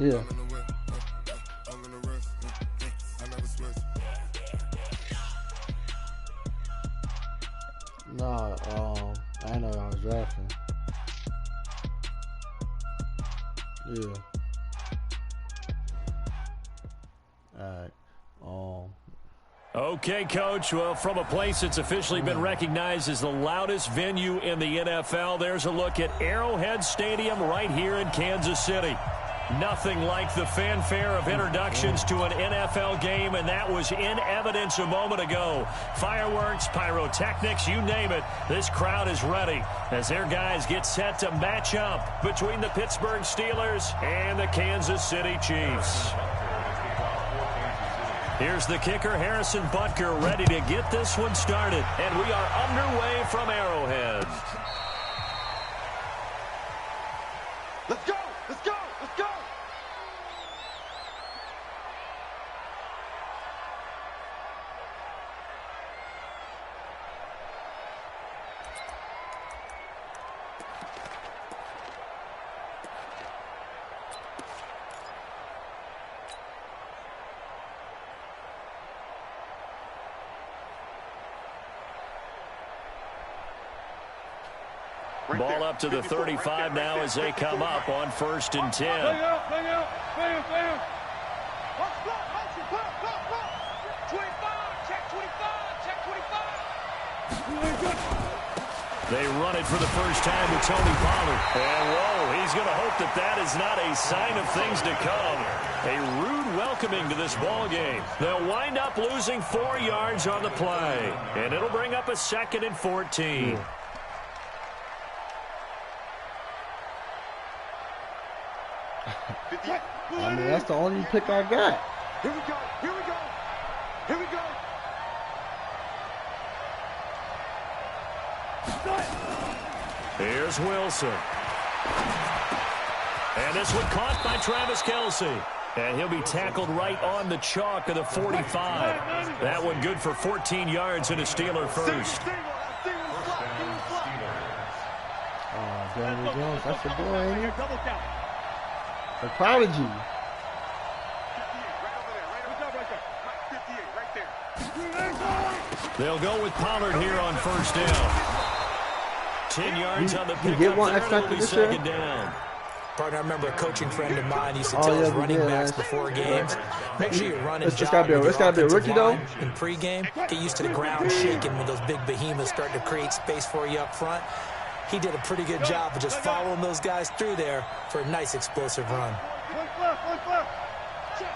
Yeah. Nah, I didn't know I was drafting. Yeah. Alright. Okay, Coach. Well, from a place that's officially been recognized as the loudest venue in the NFL, there's a look at Arrowhead Stadium right here in Kansas City. Nothing like the fanfare of introductions to an NFL game, and that was in evidence a moment ago. Fireworks, pyrotechnics, you name it. This crowd is ready as their guys get set to match up between the Pittsburgh Steelers and the Kansas City Chiefs. Here's the kicker, Harrison Butker, ready to get this one started. And we are underway from Arrowhead. Let's go! Let's go! Let's go! Ball up to the 35 now as they come up on 1st and 10. Bang out, bang out, bang out, bang out. 25, check 25, check 25. They run it for the first time with Tony Pollard. And, whoa, he's going to hope that that is not a sign of things to come. A rude welcoming to this ball game. They'll wind up losing 4 yards on the play. And it'll bring up a 2nd and 14. I mean, that's the only pick I got. Here we go, here we go, here we go. Here's Wilson. And this one caught by Travis Kelce. And he'll be tackled right on the chalk of the 45. That one good for 14 yards and a Steeler first. Daniel Jones, that's the boy, ain't it? The prodigy. They'll go with Pollard here on 1st down. 10 yards on the pickup. You get one there, extra it'll be this year? 2nd down. Partner, I remember a coaching friend of mine used to tell his running backs before games, make sure you run and it's gotta be a rookie though. In pregame, get used to the ground shaking when those big behemoths start to create space for you up front. He did a pretty good job of just following those guys through there for a nice explosive run. Look left. Check.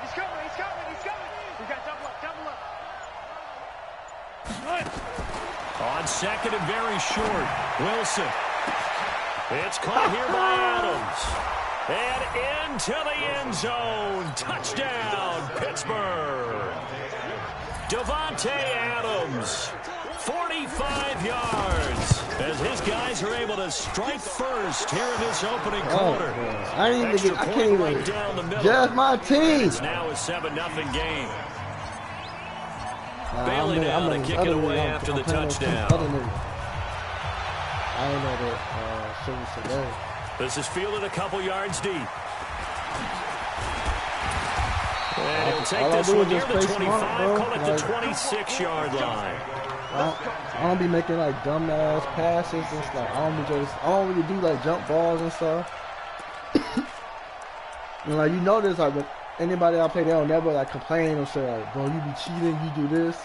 He's coming. We got double up. On 2nd and very short, Wilson. It's caught here by Adams. And into the end zone. Touchdown, Pittsburgh. Devontae Adams, 45 yards. As his guys are able to strike first here in this opening quarter. I can't even judge my team. It's now a 7-0 game. Bailey down to kick it away after the touchdown. I didn't know that service today. This is fielded a couple yards deep. And he'll take this one near the 25, call it the 26-yard line. I don't be making like dumbass passes and stuff. I don't really do like jump balls and stuff. And like you notice like with anybody I play, they don't never like complain or say like, bro, you be cheating, you do this.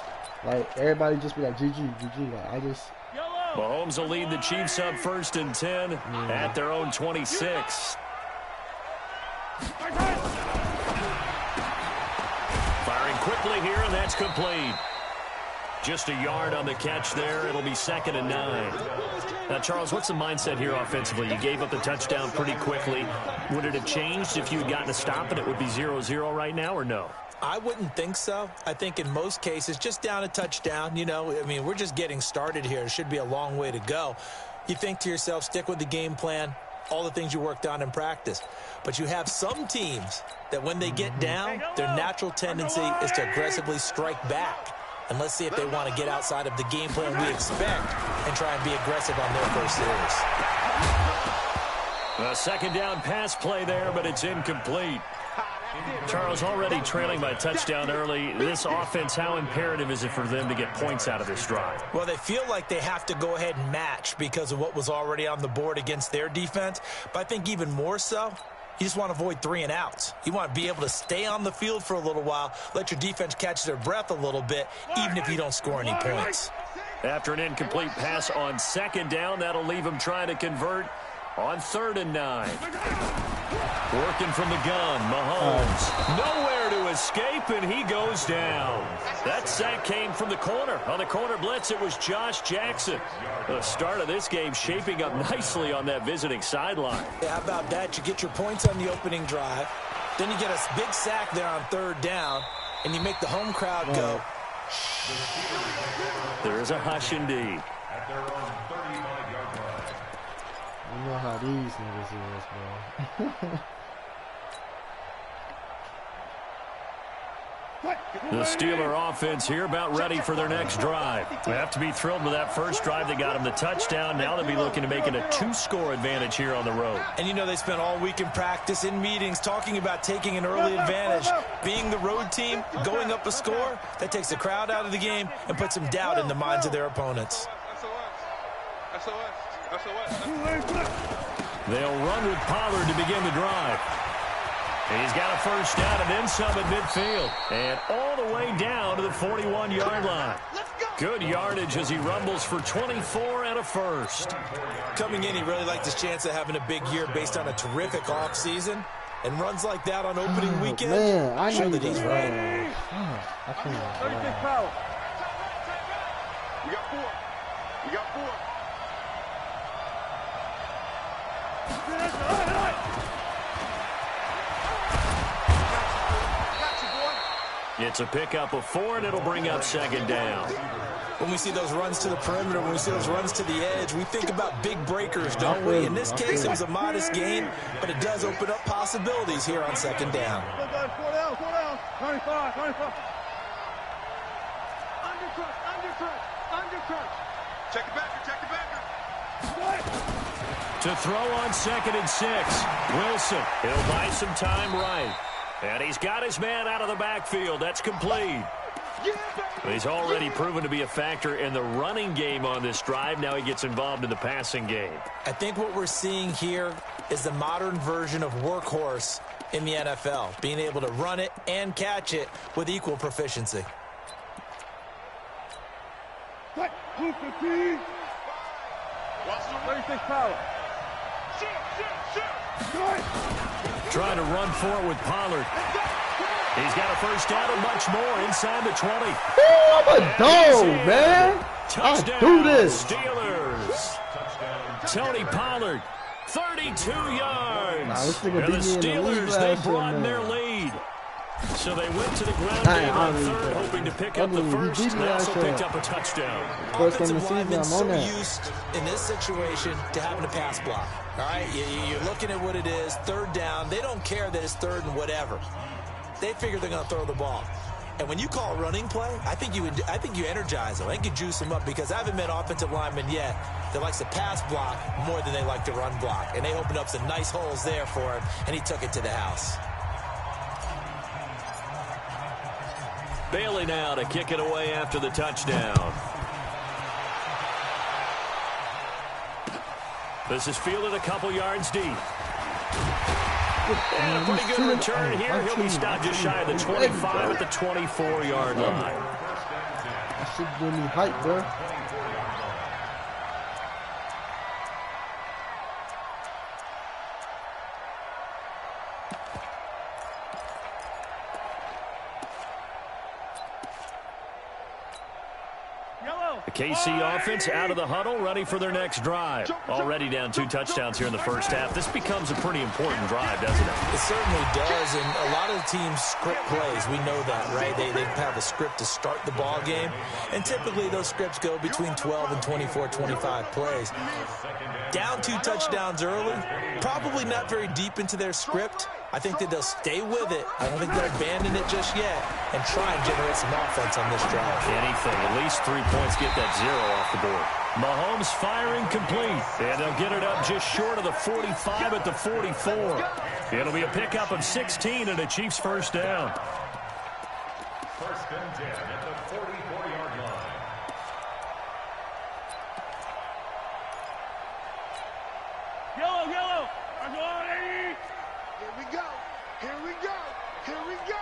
Like everybody just be like GG. Like I just. Mahomes will lead the Chiefs up 1st and 10 at their own 26. Firing quickly here, and that's complete. Just a yard on the catch there. It'll be 2nd and 9. Now, Charles, what's the mindset here offensively? You gave up the touchdown pretty quickly. Would it have changed if you had gotten a stop and it would be 0-0 right now, or no? I wouldn't think so. I think in most cases, just down a touchdown, you know, I mean, we're just getting started here. It should be a long way to go. You think to yourself, stick with the game plan, all the things you worked on in practice. But you have some teams that when they get down, their natural tendency is to aggressively strike back. And let's see if they want to get outside of the game plan we expect and try and be aggressive on their first series. A second down pass play there, but it's incomplete. Charles, already trailing by touchdown early. This offense, how imperative is it for them to get points out of this drive? Well, they feel like they have to go ahead and match because of what was already on the board against their defense. But I think even more so, you just want to avoid 3 and outs. You want to be able to stay on the field for a little while, let your defense catch their breath a little bit, even if you don't score any points. After an incomplete pass on second down, that'll leave them trying to convert on 3rd and 9. Working from the gun, Mahomes. Nowhere to escape, and he goes down. That sack came from the corner. On the corner blitz, it was Josh Jackson. The start of this game shaping up nicely on that visiting sideline. Yeah, how about that? You get your points on the opening drive. Then you get a big sack there on 3rd down, and you make the home crowd go. There is a hush indeed. You know how these niggas is, bro. The Steeler offense here about ready for their next drive. They have to be thrilled with that first drive that got them the touchdown. Now they'll be looking to make it a 2-score advantage here on the road. And you know they spent all week in practice, in meetings, talking about taking an early advantage. Being the road team, going up a score, that takes the crowd out of the game and puts some doubt in the minds of their opponents. They'll run with Pollard to begin the drive. He's got a first down and then some at midfield. And all the way down to the 41-yard line. Good yardage as he rumbles for 24 and a first. Coming in, he really liked his chance of having a big year based on a terrific offseason. And runs like that on opening weekend. Man, I show need that he's right. I can't. 36 power. You got 4. You got 4. It's a pickup of 4, and it'll bring up 2nd down. When we see those runs to the perimeter, when we see those runs to the edge, we think about big breakers, don't we? In this case, it was a modest gain, but it does open up possibilities here on 2nd down. 4 down. 95. Undercut. Check it back. To throw on 2nd and 6. Wilson, he'll buy some time right. And he's got his man out of the backfield. That's complete. He's already proven to be a factor in the running game on this drive. Now he gets involved in the passing game. I think what we're seeing here is the modern version of workhorse in the NFL, being able to run it and catch it with equal proficiency. Watch the 36 power. Trying to run for it with Pollard. He's got a first down and much more inside the 20. Oh, I'm a dog, man. Touchdown, I do this. Steelers. Tony Pollard, 32 yards. Nah, and the Steelers, they broaden their lead. So they went to the ground game on 3rd, hoping to pick up the first. They also picked up a touchdown. Offensive linemen so used in this situation to having a pass block. All right, you're looking at what it is, 3rd down. They don't care that it's 3rd and whatever. They figure they're going to throw the ball. And when you call a running play, I think you energize them. I think you juice them up because I haven't met offensive linemen yet that likes to pass block more than they like to run block. And they opened up some nice holes there for him, and he took it to the house. Bailey now to kick it away after the touchdown. This is fielded a couple yards deep. And a pretty good return here. He'll be stopped just shy of the 25 at the 24-yard line. That shit give me hype, bro. The KC offense out of the huddle, ready for their next drive. Already down 2 touchdowns here in the first half. This becomes a pretty important drive, doesn't it? It certainly does, and a lot of the teams script plays. We know that, right? They have a script to start the ball game, and typically those scripts go between 12 and 24, 25 plays. Down 2 touchdowns early, probably not very deep into their script. I think that they'll stay with it. I don't think they'll abandon it just yet and try and generate some offense on this drive. Anything. At least 3 points, get that 0 off the board. Mahomes firing complete. And they'll get it up just short of the 45 at the 44. It'll be a pickup of 16 and a Chiefs first down. First and 10 at the 44-yard line. Yellow. Here we go.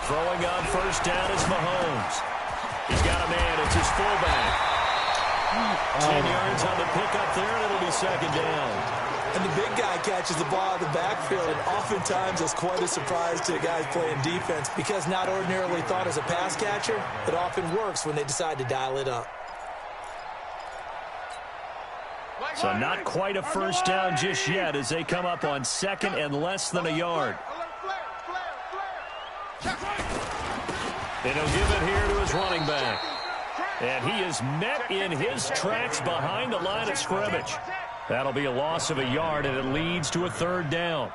Throwing on first down is Mahomes. He's got a man. It's his fullback. 10 yards on the pickup there, and it'll be second down. And the big guy catches the ball out of the backfield, and oftentimes it's quite a surprise to guys playing defense because not ordinarily thought as a pass catcher, it often works when they decide to dial it up. So not quite a first down just yet as they come up on second and less than a yard. And he'll give it here to his running back. And he is met in his tracks behind the line of scrimmage. That'll be a loss of a yard, and it leads to a third down.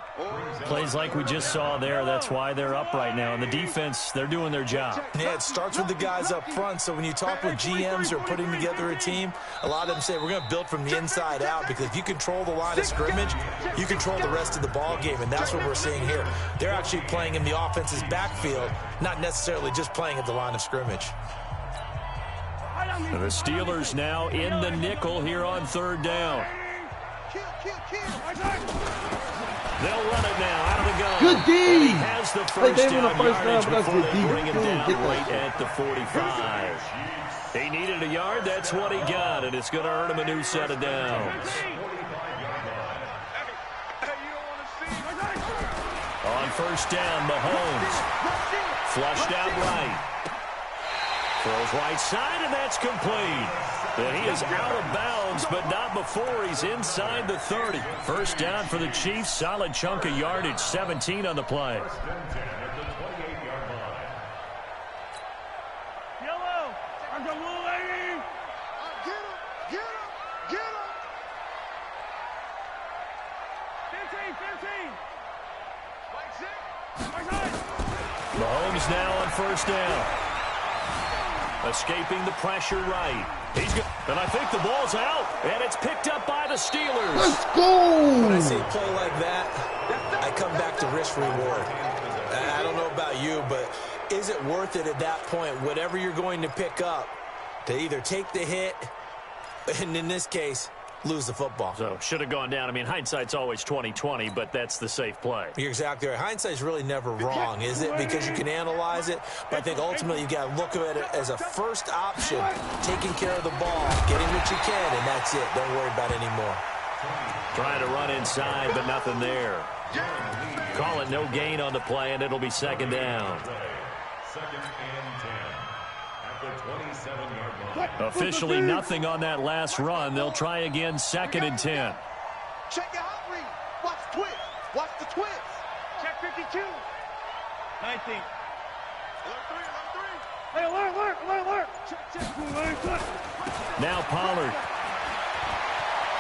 Plays like we just saw there, that's why they're up right now. And the defense, they're doing their job. Yeah, it starts with the guys up front. So when you talk with GMs or putting together a team, a lot of them say we're going to build from the inside out because if you control the line of scrimmage, you control the rest of the ball game, and that's what we're seeing here. They're actually playing in the offense's backfield, not necessarily just playing at the line of scrimmage. And the Steelers now in the nickel here on third down. They'll run it now out of the gun. Good D. And he has the first down yardage but that's before good they D. bring him down right at the 45. He needed a yard. That's what he got, and it's going to earn him a new set of downs. On first down, Mahomes flushed out right. Throws right side, and that's complete. And he is out of bounds, but not before he's inside the 30. First down for the Chiefs. Solid chunk of yardage, 17 on the play. Yellow. I'm the little lady. Get him. 15. Mahomes now on first down. Escaping the pressure right. He's good. And I think the ball's out. And it's picked up by the Steelers. Let's go. When I see a play like that, I come back to risk reward. I don't know about you, but is it worth it at that point, whatever you're going to pick up, to either take the hit, and in this case, lose the football? So should have gone down. I mean, hindsight's always 20/20, but that's the safe play. You're exactly right. Hindsight's really never wrong, is it? Because you can analyze it, but I think ultimately you got to look at it as a first option, taking care of the ball, getting what you can, and that's it. Don't worry about it anymore. Trying to run inside, but nothing there. Call it no gain on the play, and it'll be second down. Second and 10 at the 27-yard line. Officially nothing on that last run. They'll try again, second and 10. Check your hot read. Watch twist. Watch the twist. Check 52. 19. Alert. Check. Now Pollard.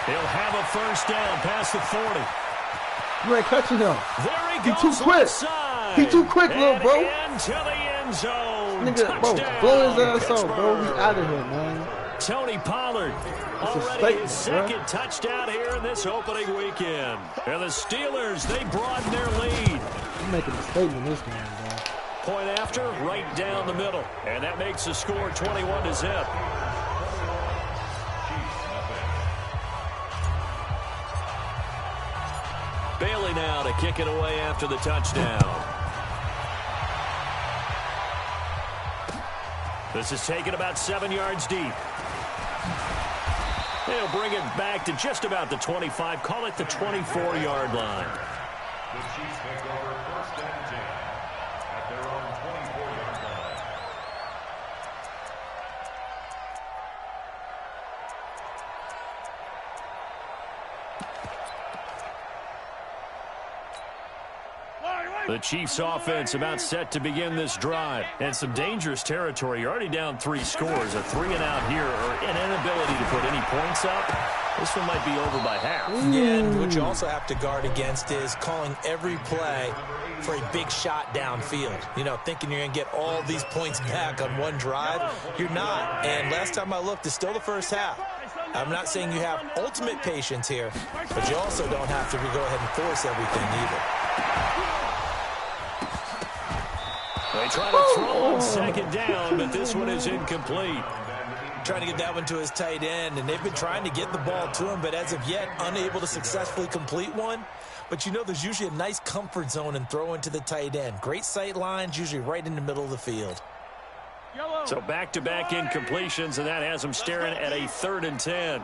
He'll have a first down past the 40. You ain't catching him. There he He goes. too quick. Side. He too quick, little And bro. into the end zone. Nigga, bro, Touchdown, blow his ass out, Pittsburgh. bro. He's out of here, man. Tony Pollard, a already his statement, second touchdown here in this opening weekend. And the Steelers, they broaden their lead. He's making a statement this game, bro. Point after, right down the middle. And that makes the score 21-0. Bailey now to kick it away after the touchdown. This is taken about 7 yards deep. They'll bring it back to just about the 25. Call it the 24-yard line. The Chiefs take over first and 10 at their own 24-yard line. The Chiefs offense about set to begin this drive. And some dangerous territory. You're already down 3 scores. A 3-and-out here or an inability to put any points up. This one might be over by half. Yeah, and what you also have to guard against is calling every play for a big shot downfield. You know, thinking you're going to get all these points back on one drive. You're not. And last time I looked, it's still the first half. I'm not saying you have ultimate patience here, but you also don't have to go ahead and force everything either. They try to throw on second down, but this one is incomplete. Trying to get that one to his tight end, and they've been trying to get the ball to him, but as of yet, unable to successfully complete one. But you know, there's usually a nice comfort zone in throwing to the tight end. Great sight lines, usually right in the middle of the field. So back-to-back incompletions, and that has him staring at a 3rd and 10.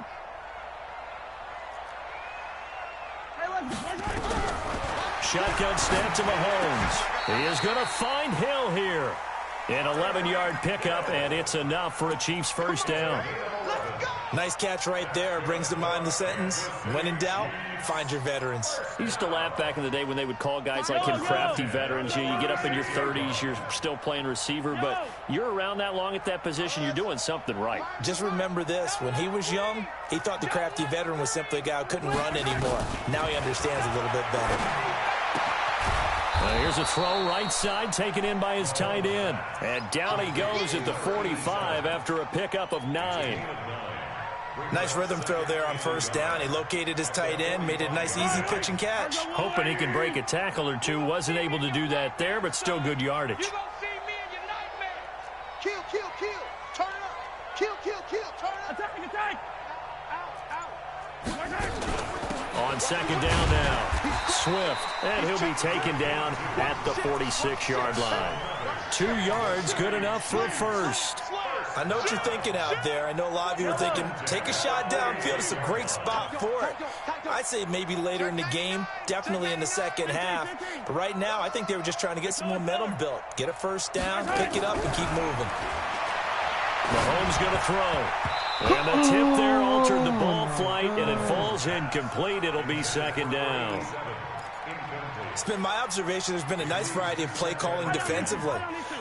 Shotgun snap to Mahomes. He is going to find Hill here. An 11-yard pickup, and it's enough for a Chiefs first down. Nice catch right there. Brings to mind the sentence, when in doubt, find your veterans. He used to laugh back in the day when they would call guys like him crafty veterans. You get up in your 30s, you're still playing receiver, but you're around that long at that position, you're doing something right. Just remember this. When he was young, he thought the crafty veteran was simply a guy who couldn't run anymore. Now he understands a little bit better. Here's a throw right side, taken in by his tight end. And down he goes at the 45 after a pickup of 9. Nice rhythm throw there on first down. He located his tight end, made it a nice, easy pitch and catch. Hoping he can break a tackle or two. Wasn't able to do that there, but still good yardage. You gonna see me in your nightmare. Kill, kill, kill. Turn up. Kill, kill, kill. Turn up. Attack. Out. On second down now, Swift, and he'll be taken down at the 46-yard line. 2 yards, good enough for a first. I know what you're thinking out there. I know a lot of you are thinking, take a shot downfield. It's a great spot for it. I'd say maybe later in the game, definitely in the second half. But right now, I think they were just trying to get some momentum built. Get a first down, pick it up, and keep moving. Mahomes going to throw. And the tip there altered the ball flight, and it falls incomplete. It'll be second down. It's been my observation there's been a nice variety of play calling defensively.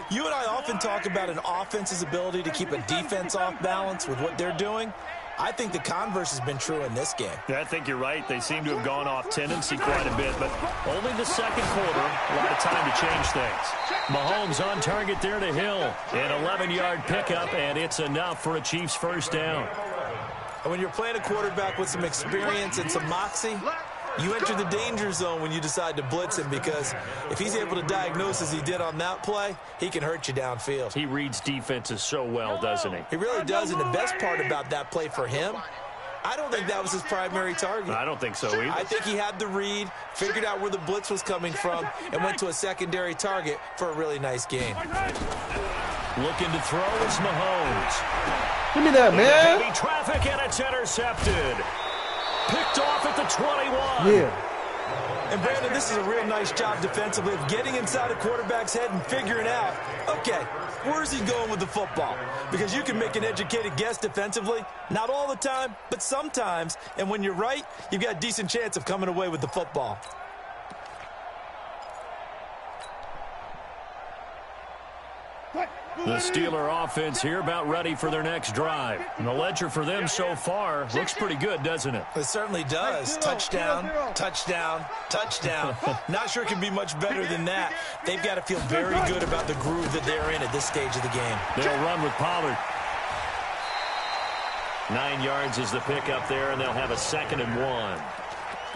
You and I often talk about an offense's ability to keep a defense off balance with what they're doing. I think the converse has been true in this game. Yeah, I think you're right. They seem to have gone off tendency quite a bit, but only the second quarter, a lot of time to change things. Mahomes on target there to Hill. An 11-yard pickup, and it's enough for a Chiefs first down. And when you're playing a quarterback with some experience and some moxie, you enter the danger zone when you decide to blitz him, because if he's able to diagnose as he did on that play, he can hurt you downfield. He reads defenses so well, doesn't he? He really does, and the best part about that play for him, I don't think that was his primary target. I don't think so either. I think he had the read, figured out where the blitz was coming from, and went to a secondary target for a really nice gain. Looking to throw is Mahomes. Give me that, man. Heavy traffic, and it's intercepted. Picked off at the 21. Yeah. And, Brandon, this is a real nice job defensively of getting inside a quarterback's head and figuring out, okay, where's he going with the football? Because you can make an educated guess defensively, not all the time, but sometimes. And when you're right, you've got a decent chance of coming away with the football. The Steeler offense here about ready for their next drive. And the ledger for them so far looks pretty good, doesn't it? It certainly does. Touchdown, touchdown, touchdown. Not sure it can be much better than that. They've got to feel very good about the groove that they're in at this stage of the game. They'll run with Pollard. 9 yards is the pickup there, and they'll have a 2nd and 1.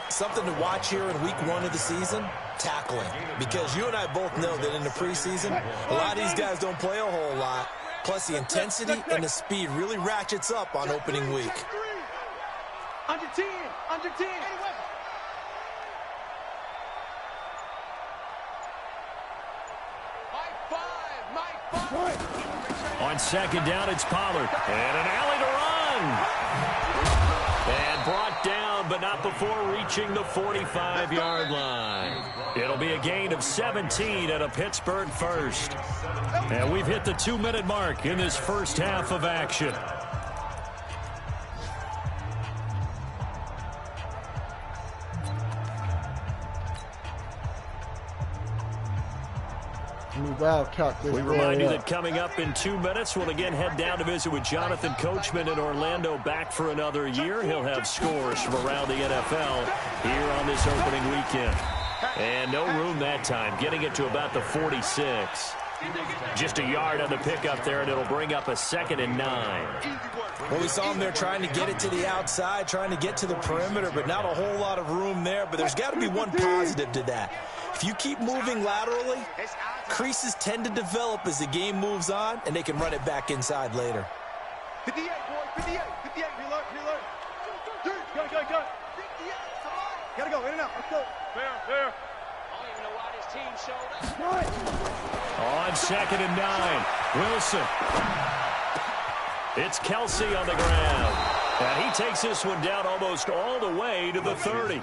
Something to watch here in week 1 of the season, tackling. Because you and I both know that in the preseason, a lot of these guys don't play a whole lot. Plus, the intensity and the speed really ratchets up on opening week. Under 10, under 10. Mike 5. On second down, it's Pollard. And an alley to run. And brought down, but not before reaching the 45-yard line. It'll be a gain of 17 at a Pittsburgh first. And we've hit the 2-minute mark in this first half of action. We remind you that coming up in 2 minutes, we'll again head down to visit with Jonathan Coachman in Orlando, back for another year. He'll have scores from around the NFL here on this opening weekend. And no room that time, getting it to about the 46. Just a yard on the pickup there, and it'll bring up a 2nd and 9. Well, we saw him there trying to get it to the outside, trying to get to the perimeter, but not a whole lot of room there. But there's got to be one positive to that. If you keep moving laterally, creases tend to develop as the game moves on, and they can run it back inside later. 58, boy, 58, 58, reload. Go. 58, gotta go, in and out, let's go. There. I don't even know why this team showed up. On 2nd and 9, Wilson. It's Kelsey on the ground. And he takes this one down almost all the way to the 30.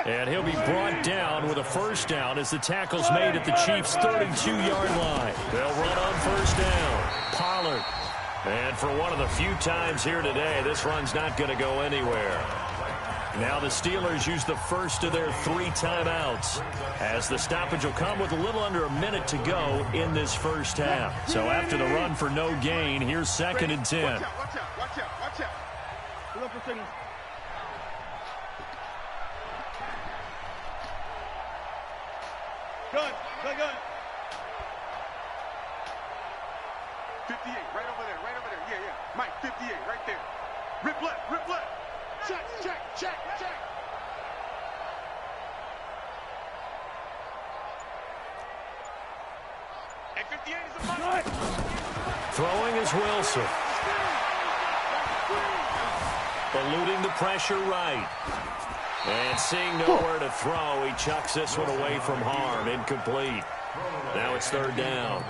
And he'll be brought down with a first down as the tackle's made at the Chiefs' 32-yard line. They'll run on first down. Pollard. And for one of the few times here today, this run's not going to go anywhere. Now the Steelers use the first of their 3 timeouts, as the stoppage will come with a little under a minute to go in this first half. So after the run for no gain, here's 2nd and 10. Watch out. Pull up for signal. Gun. 58, right over there. Yeah. Mike, 58, right there. Rip left. Check. And 58 is a must. Throwing is Wilson. Eluding the pressure right. And seeing nowhere to throw, he chucks this one away from harm. Incomplete. Now it's 3rd down.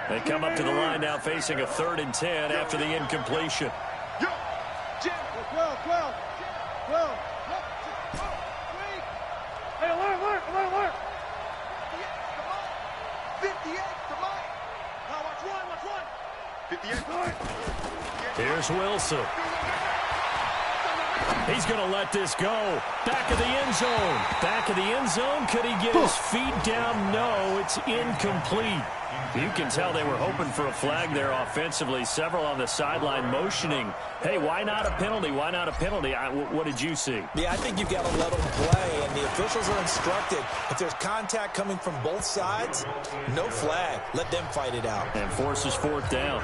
They come up to the line now facing a 3rd and 10 after the incompletion. Yo, Jim, 12. Hey, alert. 58, come on. Now watch one. 58. Here's Wilson. He's going to let this go. Back of the end zone. Could he get his feet down? No, it's incomplete. You can tell they were hoping for a flag there offensively. Several on the sideline motioning, hey, why not a penalty? What did you see? Yeah, I think you've got to let them play, and the officials are instructed, if there's contact coming from both sides, no flag. Let them fight it out. And forces 4th down.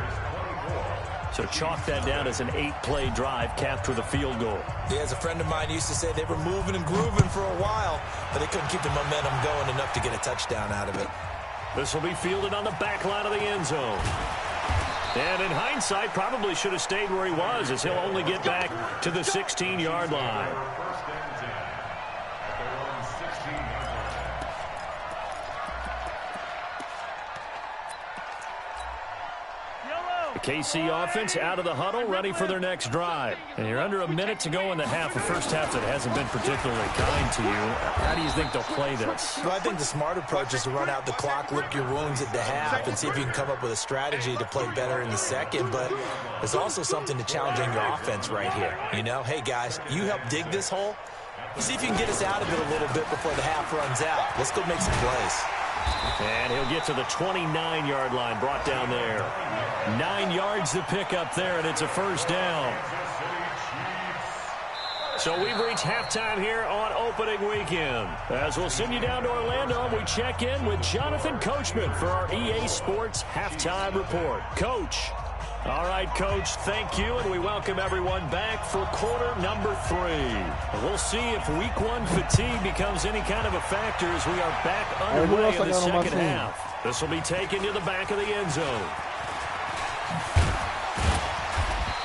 So chalk that down as an 8-play drive capped with a field goal. Yeah, as a friend of mine used to say, they were moving and grooving for a while, but they couldn't keep the momentum going enough to get a touchdown out of it. This will be fielded on the back line of the end zone. And in hindsight, probably should have stayed where he was, as he'll only get back to the 16-yard line. The KC offense out of the huddle, ready for their next drive. And you're under a minute to go in the half, a first half that hasn't been particularly kind to you. How do you think they'll play this? Well, I think the smart approach is to run out the clock, lick your wounds at the half, and see if you can come up with a strategy to play better in the second. But there's also something to challenging your offense right here. You know, hey, guys, you help dig this hole. See if you can get us out of it a little bit before the half runs out. Let's go make some plays. And he'll get to the 29-yard line, brought down there. 9 yards to pick up there, and it's a first down. So we've reached halftime here on opening weekend. As we'll send you down to Orlando, we check in with Jonathan Coachman for our EA Sports Halftime Report. Coach. All right, Coach, thank you, and we welcome everyone back for quarter number 3. We'll see if week 1 fatigue becomes any kind of a factor as we are back underway in the second half. This will be taken to the back of the end zone.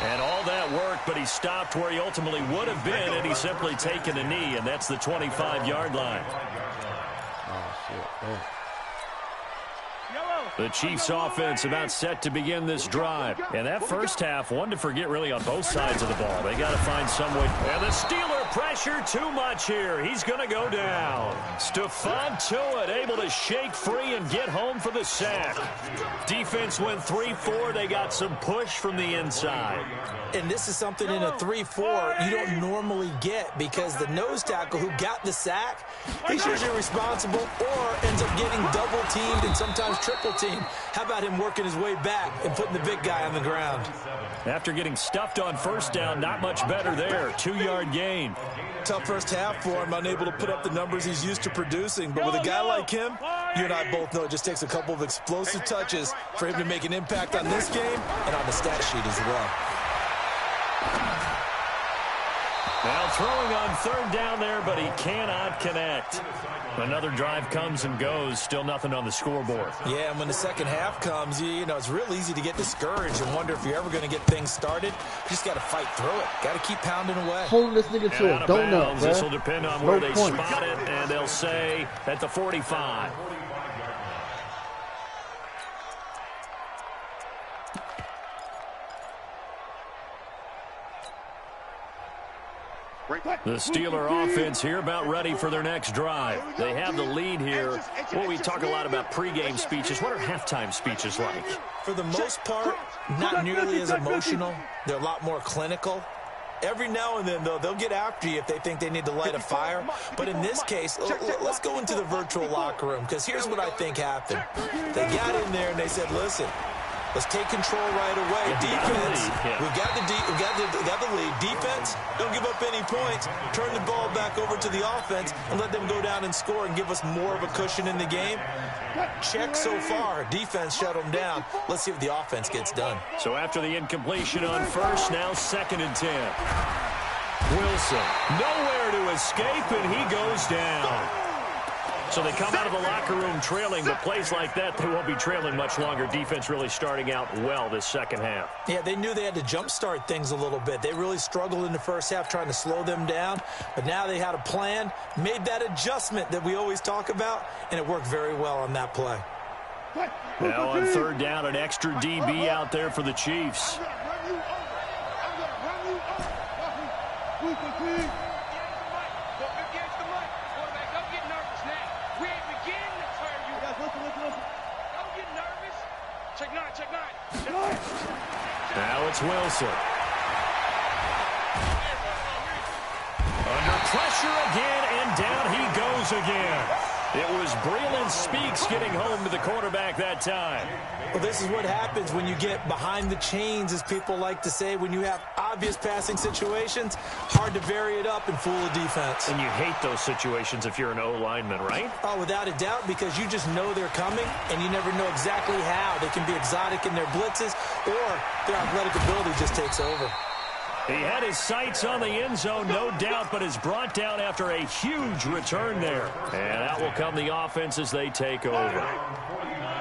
And all that work, but he stopped where he ultimately would have been had he simply taken a knee, and that's the 25-yard line. Oh, shit. Oh. Yellow. The Chiefs offense about set to begin this drive. And that first half, one to forget really on both sides of the ball. They got to find some way. And the Steeler pressure too much here. He's going to go down. Stephon Tuitt able to shake free and get home for the sack. Defense went 3-4. They got some push from the inside. And this is something in a 3-4 you don't normally get because the nose tackle who got the sack, he's usually responsible or ends up getting double-teamed and sometimes triple-teamed. How about him working his way back and putting the big guy on the ground? After getting stuffed on first down, not much better there. 2-yard gain. Tough first half for him, unable to put up the numbers he's used to producing. But with a guy like him, you and I both know it just takes a couple of explosive touches for him to make an impact on this game and on the stat sheet as well. Now throwing on third down there, but he cannot connect. Another drive comes and goes, still nothing on the scoreboard. Yeah, and when the second half comes, you know, it's real easy to get discouraged and wonder if you're ever going to get things started. You just got to fight through it. Got to keep pounding away. Hold this nigga to it. Don't know. This will depend on where they spot it, and they'll say at the 45. The Steeler offense here about ready for their next drive. They have the lead here. Well, we talk a lot about pregame speeches. What are halftime speeches like? For the most part, not nearly as emotional. They're a lot more clinical. Every now and then, though, they'll get after you if they think they need to light a fire. But in this case, let's go into the virtual locker room, because here's what I think happened. They got in there and they said, listen, let's take control right away. Defense, we've got the lead. Defense, don't give up any points. Turn the ball back over to the offense and let them go down and score and give us more of a cushion in the game. Check so far. Defense shut them down. Let's see if the offense gets done. So after the incompletion on first, now 2nd and 10. Wilson, nowhere to escape, and he goes down. So they come out of the locker room trailing, but plays like that, they won't be trailing much longer. Defense really starting out well this second half. Yeah, they knew they had to jumpstart things a little bit. They really struggled in the first half trying to slow them down, but now they had a plan, made that adjustment that we always talk about, and it worked very well on that play. Now on third down, an extra DB out there for the Chiefs. Now it's Wilson. Under pressure again, and down he goes again. It was Breeland Speaks getting home to the quarterback that time. Well, this is what happens when you get behind the chains, as people like to say. When you have obvious passing situations, hard to vary it up and fool a defense. And you hate those situations if you're an O-lineman, right? Oh, without a doubt, because you just know they're coming, and you never know exactly how. They can be exotic in their blitzes, or their athletic ability just takes over. He had his sights on the end zone, no doubt, but is brought down after a huge return there. And out will come the offense as they take over.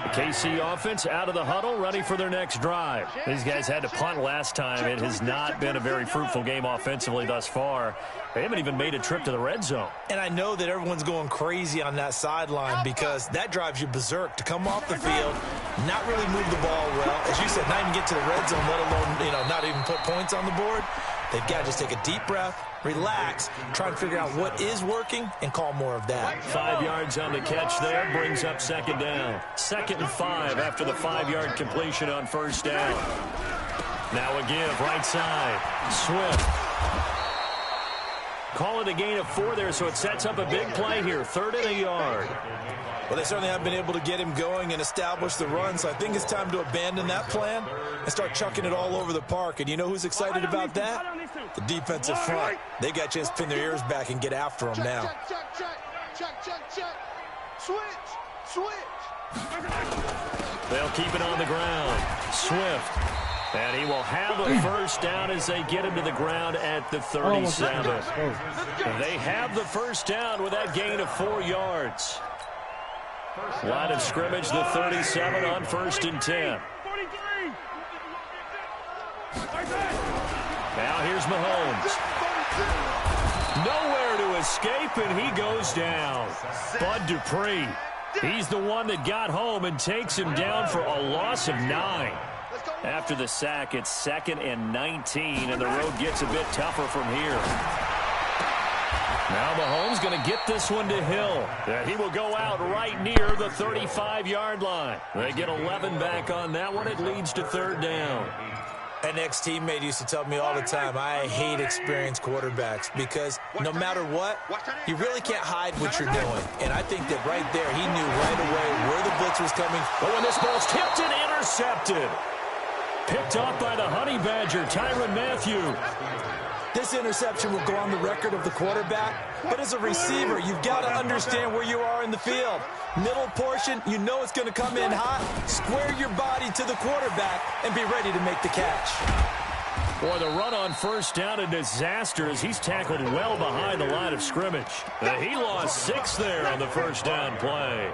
The KC offense out of the huddle, ready for their next drive. These guys had to punt last time. It has not been a very fruitful game offensively thus far. They haven't even made a trip to the red zone. And I know that everyone's going crazy on that sideline because that drives you berserk to come off the field, not really move the ball well. As you said, not even get to the red zone, let alone, not even put points on the board. They've got to just take a deep breath, relax, try and figure out what is working, and call more of that. 5 yards on the catch there, brings up second down. 2nd and 5 after the 5-yard completion on first down. Now a give, right side. Swift. Call it a gain of 4 there, so it sets up a big play here. 3rd and a yard. Well, they certainly have been able to get him going and establish the run, so I think it's time to abandon that plan and start chucking it all over the park. And you know who's excited about that? The defensive front. They got a chance to pin their ears back and get after him now. Check. Switch. They'll keep it on the ground. Swift. And he will have a first down as they get him to the ground at the 37. They have the first down with that gain of 4 yards. Line of scrimmage, the 37 on 1st and 10. Now here's Mahomes. Nowhere to escape, and he goes down. Bud Dupree. He's the one that got home and takes him down for a loss of 9. After the sack, it's 2nd and 19, and the road gets a bit tougher from here. Now Mahomes going to get this one to Hill. And he will go out right near the 35-yard line. They get 11 back on that one. It leads to 3rd down. An ex-teammate used to tell me all the time, I hate experienced quarterbacks because no matter what, you really can't hide what you're doing. And I think that right there, he knew right away where the blitz was coming. Oh, and this ball's tipped and intercepted. Picked off by the Honey Badger, Tyrann Mathieu. This interception will go on the record of the quarterback, but as a receiver, you've got to understand where you are in the field. Middle portion, you know it's going to come in hot. Square your body to the quarterback and be ready to make the catch. Boy, the run on 1st down, a disaster as he's tackled well behind the line of scrimmage. He lost 6 there on the 1st down play.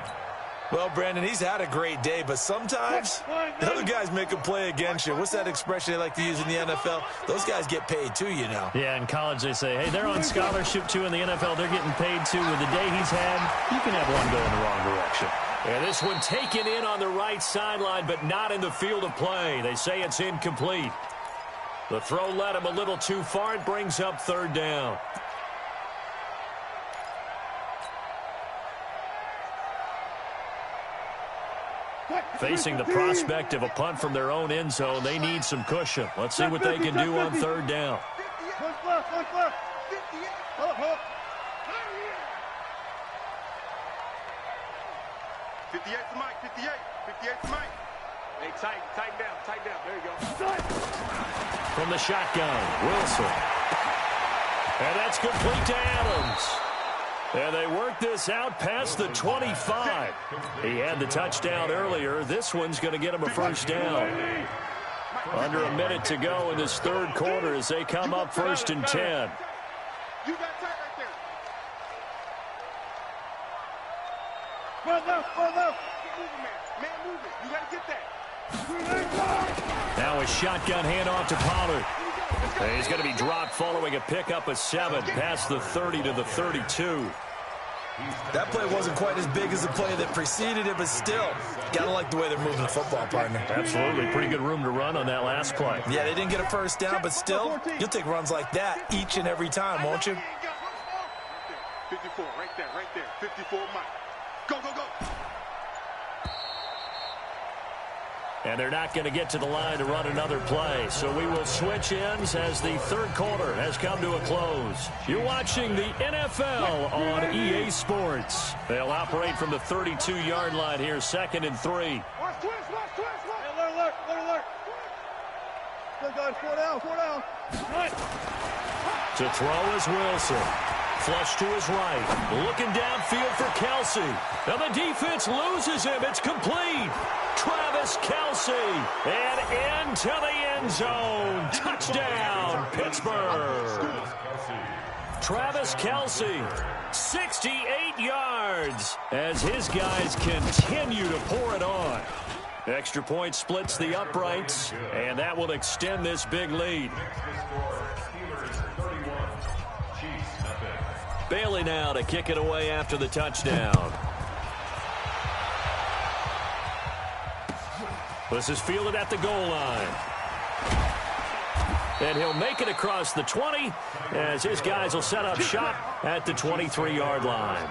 Well, Brandon, he's had a great day, but sometimes the other guys make a play against you. What's that expression they like to use in the NFL? Those guys get paid too, you know. Yeah, in college they say, hey, they're on scholarship too. In the NFL, they're getting paid too. With the day he's had, you can have one go in the wrong direction. And this one taken in on the right sideline, but not in the field of play. They say it's incomplete. The throw led him a little too far. It brings up 3rd down. Facing the prospect of a punt from their own end zone, they need some cushion. Let's see what they can do on 3rd down. 58 to Mike, 58 to Mike. Hey, tighten down. There you go. From the shotgun, Wilson. And that's complete to Adams. And they work this out past the 25. He had the touchdown earlier. This one's going to get him a 1st down. Under a minute to go in this 3rd quarter as they come up 1st and 10. You got tight right there. Far left. Keep moving, man. Man, move it. You got to get that. Now a shotgun handoff to Pollard. He's going to be dropped following a pickup of 7 past the 30 to the 32. That play wasn't quite as big as the play that preceded it, but still, got to like the way they're moving the football, partner. Absolutely. Pretty good room to run on that last play. Yeah, they didn't get a 1st down, but still, you'll take runs like that each and every time, won't you? 54, right there. 54, Mike. Go. And they're not going to get to the line to run another play. So we will switch ends as the 3rd quarter has come to a close. You're watching the NFL on EA Sports. They'll operate from the 32-yard line here, 2nd and 3. Watch twist. Alert. Good, guys. 4 down. Right. To throw is Wilson. Flush to his right. Looking downfield for Kelsey. Now the defense loses him. It's complete. Travis Kelsey. And into the end zone. Touchdown, Pittsburgh. Travis Kelsey, 68 yards as his guys continue to pour it on. Extra point splits the uprights, and that will extend this big lead. Bailey now to kick it away after the touchdown. This is fielded at the goal line. And he'll make it across the 20 as his guys will set up shop at the 23-yard line.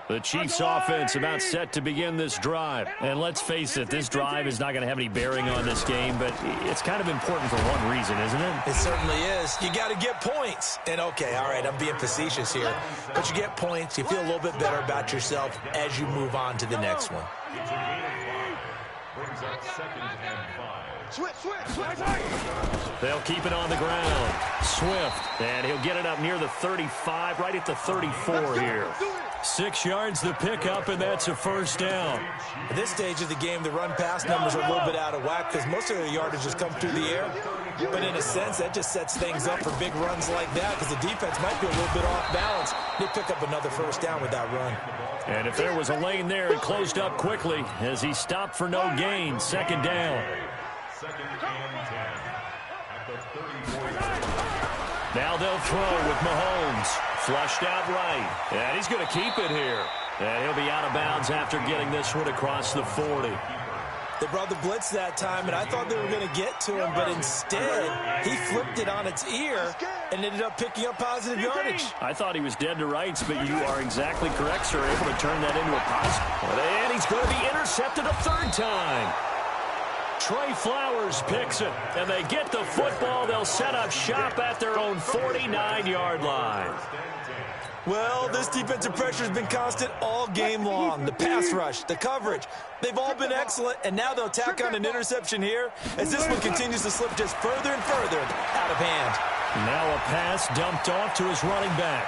The Chiefs offense about set to begin this drive. And let's face it, this drive is not going to have any bearing on this game, but it's kind of important for one reason, isn't it? It certainly is. You got to get points. And okay, all right, I'm being facetious here. But you get points, you feel a little bit better about yourself as you move on to the next one. Brings up 2nd and 5. Swift. They'll keep it on the ground. Swift, and he'll get it up near the 35, right at the 34 here. 6 yards the pickup, and that's a first down. At this stage of the game, the run-pass numbers are a little bit out of whack because most of their yardage has come through the air. But in a sense, that just sets things up for big runs like that because the defense might be a little bit off balance. They pick up another first down with that run. And if there was a lane there, it closed up quickly as he stopped for no gain. Second down. Second and 10 at the 34-yard. Now they'll throw with Mahomes. Flushed out right. And he's going to keep it here. And he'll be out of bounds after getting this one across the 40. They brought the blitz that time, and I thought they were going to get to him, but instead, he flipped it on its ear and ended up picking up positive yardage. I thought he was dead to rights, but you are exactly correct, sir. Able to turn that into a positive. And he's going to be intercepted a third time. Trey Flowers picks it, and they get the football. They'll set up shop at their own 49-yard line. Well, this defensive pressure has been constant all game long. The pass rush, the coverage, they've all been excellent, and now they'll tack on an interception here as this one continues to slip just further and further out of hand. Now a pass dumped off to his running back.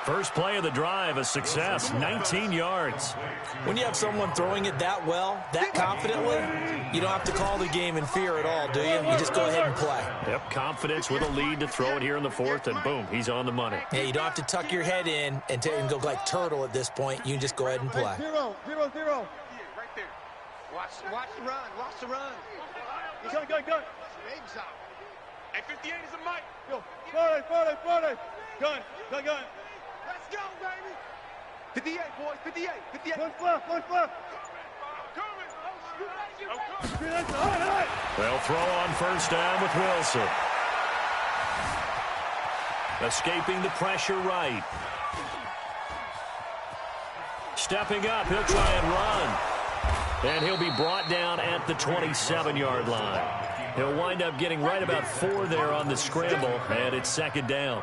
First play of the drive, a success, 19 yards. When you have someone throwing it that well, that confidently, you don't have to call the game in fear at all, do you? You just go ahead and play. Yep, confidence with a lead to throw it here in the fourth, and boom, he's on the money. Yeah, you don't have to tuck your head in and go like turtle at this point. You can just go ahead and play. 0, 0, 0. Right there. Watch the run. Watch the run. Go. Baby's out. Hey, 58 is a mic. Go. 40. Gun. Let's go, baby. 58, boys. 58. Push left. They'll throw on first down with Wilson. Escaping the pressure right. Stepping up, he'll try and run. And he'll be brought down at the 27-yard line. He'll wind up getting right about 4 there on the scramble, and it's second down.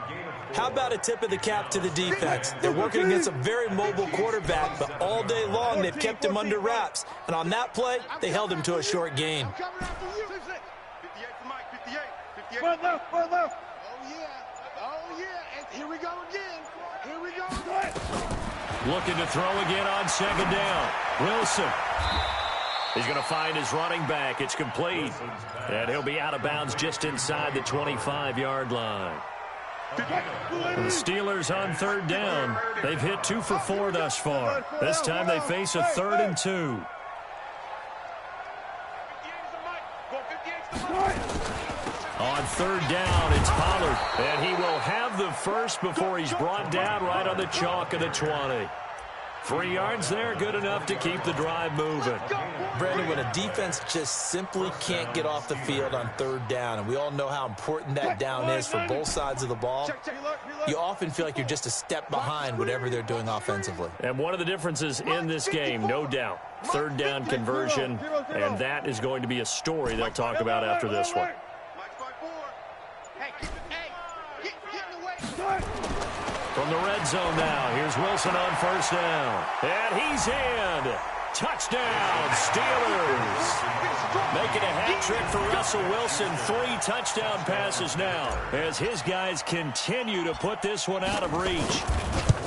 How about a tip of the cap to the defense? They're working against a very mobile quarterback, but all day long they've kept him under wraps. And on that play, they held him to a short gain. 58 for Mike. 58. Front left. Oh, yeah. And here we go again. Looking to throw again on second down. Wilson. He's going to find his running back. It's complete. And he'll be out of bounds just inside the 25-yard line. The Steelers on third down. They've hit 2 for 4 thus far. This time they face a 3rd and 2. On third down, it's Pollard. And he will have the first before he's brought down right on the chalk of the 20. 3 yards there, good enough to keep the drive moving. Brandon, when a defense just simply can't get off the field on third down, and we all know how important that down is for both sides of the ball, you often feel like you're just a step behind whatever they're doing offensively. And one of the differences in this game, no doubt, third down conversion, and that is going to be a story they'll talk about after this one. From the red zone now, here's Wilson on first down. And he's in. Touchdown, Steelers. Making a hat trick for Russell Wilson. 3 touchdown passes now as his guys continue to put this one out of reach.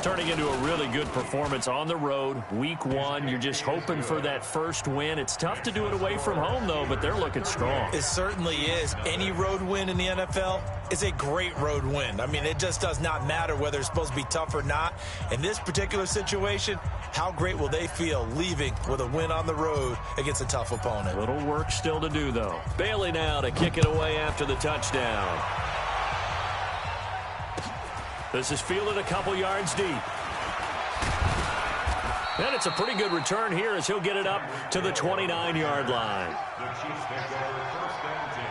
Turning into a really good performance on the road. Week 1, you're just hoping for that first win. It's tough to do it away from home, though, but they're looking strong. It certainly is. Any road win in the NFL is a great road win. I mean, it just does not matter whether it's supposed to be tough or not. In this particular situation, how great will they feel leaving with a win on the road against a tough opponent? Little work still to do, though. Bailey now to kick it away after the touchdown. This is fielded a couple yards deep. And it's a pretty good return here as he'll get it up to the 29-yard line. The Chiefs take over first and 10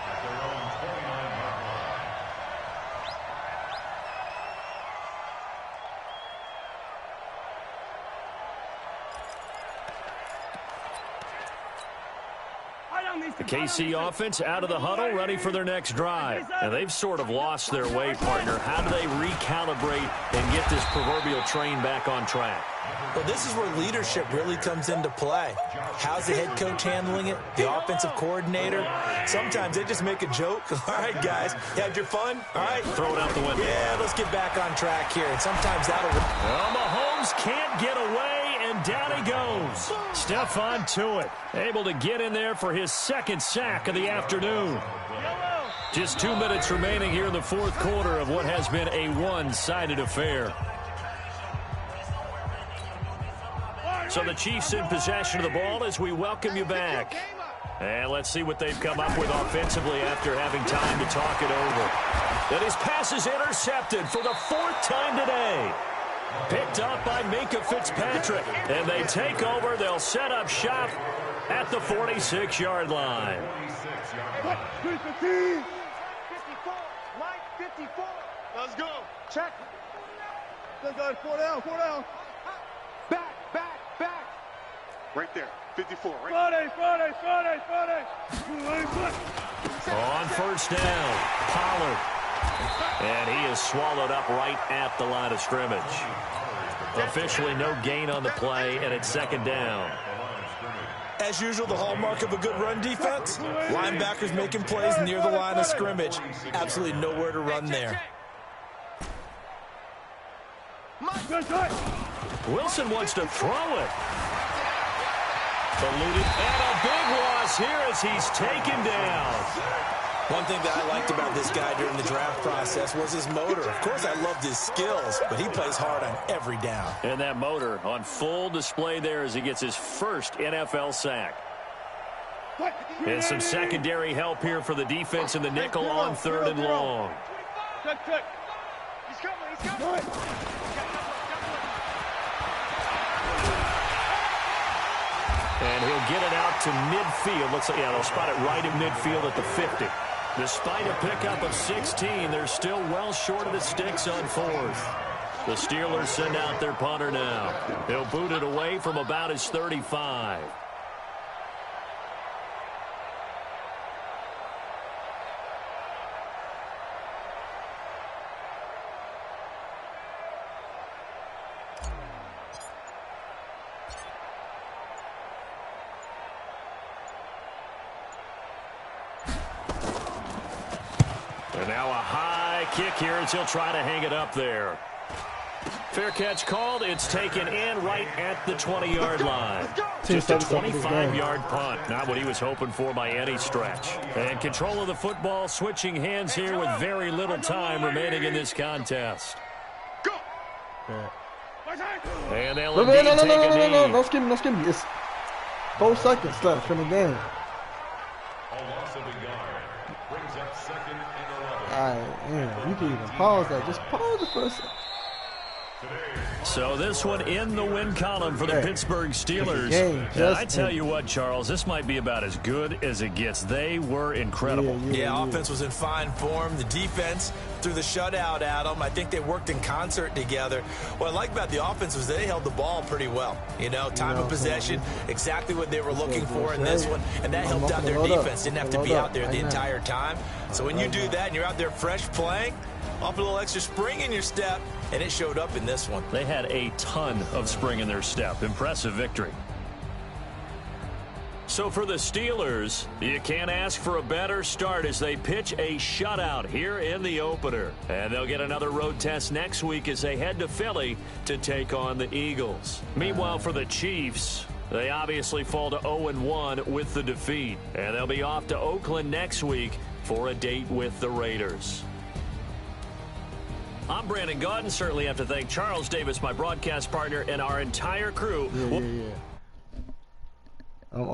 at their own 29-yard line. The KC offense out of the huddle, ready for their next drive. And they've sort of lost their way, partner. How do they recalibrate and get this proverbial train back on track? Well, this is where leadership really comes into play. How's the head coach handling it? The offensive coordinator? Sometimes they just make a joke. All right, guys, you had your fun? All right. Throw it out the window. Yeah, let's get back on track here. And sometimes that'll work. Well, Mahomes can't get away, and down he goes. Stephon Tuitt able to get in there for his 2nd sack of the afternoon. Just 2 minutes remaining here in the 4th quarter of what has been a one-sided affair. So the Chiefs in possession of the ball as we welcome you back. And let's see what they've come up with offensively after having time to talk it over. And his pass is intercepted for the 4th time today. Picked up by Minkah Fitzpatrick. And they take over. They'll set up shop at the 46-yard line. 54. Mike, 54. Let's go. Check. Let's go. 4 down. Back. Right there. 54. Right. Friday. On first down, Pollard. And he is swallowed up right at the line of scrimmage. Officially no gain on the play, and it's 2nd down. As usual, the hallmark of a good run defense, linebackers making plays near the line of scrimmage. Absolutely nowhere to run there. Wilson wants to throw it. Eluded, and a big loss here as he's taken down. One thing that I liked about this guy during the draft process was his motor. Of course, I loved his skills, but he plays hard on every down. And that motor on full display there as he gets his first NFL sack. And some secondary help here for the defense in the nickel on 3rd and long. Check. He's coming. And he'll get it out to midfield. Looks like, they'll spot it right in midfield at the 50. Despite a pickup of 16, they're still well short of the sticks on 4th. The Steelers send out their punter now. He'll boot it away from about his 35. And now a high kick here as he'll try to hang it up there. Fair catch called. It's taken in right at the 20-yard line. Just a 25-yard punt. Not what he was hoping for by any stretch. And control of the football switching hands here with very little time remaining in this contest. And they'll indeed take a knee. No, no skip me. It's 4 seconds left in the game. You can even pause that. Just pause it for a second. So this one in the win column for the Pittsburgh Steelers. And I tell you what, Charles, this might be about as good as it gets. They were incredible. Yeah, offense was in fine form. The defense threw the shutout at them. I think they worked in concert together. What I like about the offense was they held the ball pretty well. Time of possession, exactly what they were looking for in this one. And that helped out their defense. Didn't have to be out there the entire time. So when you do that and you're out there fresh playing, off a little extra spring in your step, and it showed up in this one. They had a ton of spring in their step. Impressive victory. So for the Steelers, you can't ask for a better start as they pitch a shutout here in the opener. And they'll get another road test next week as they head to Philly to take on the Eagles. Meanwhile, for the Chiefs, they obviously fall to 0-1 with the defeat. And they'll be off to Oakland next week for a date with the Raiders. I'm Brandon Gaudin. Certainly have to thank Charles Davis, my broadcast partner, and our entire crew. I'm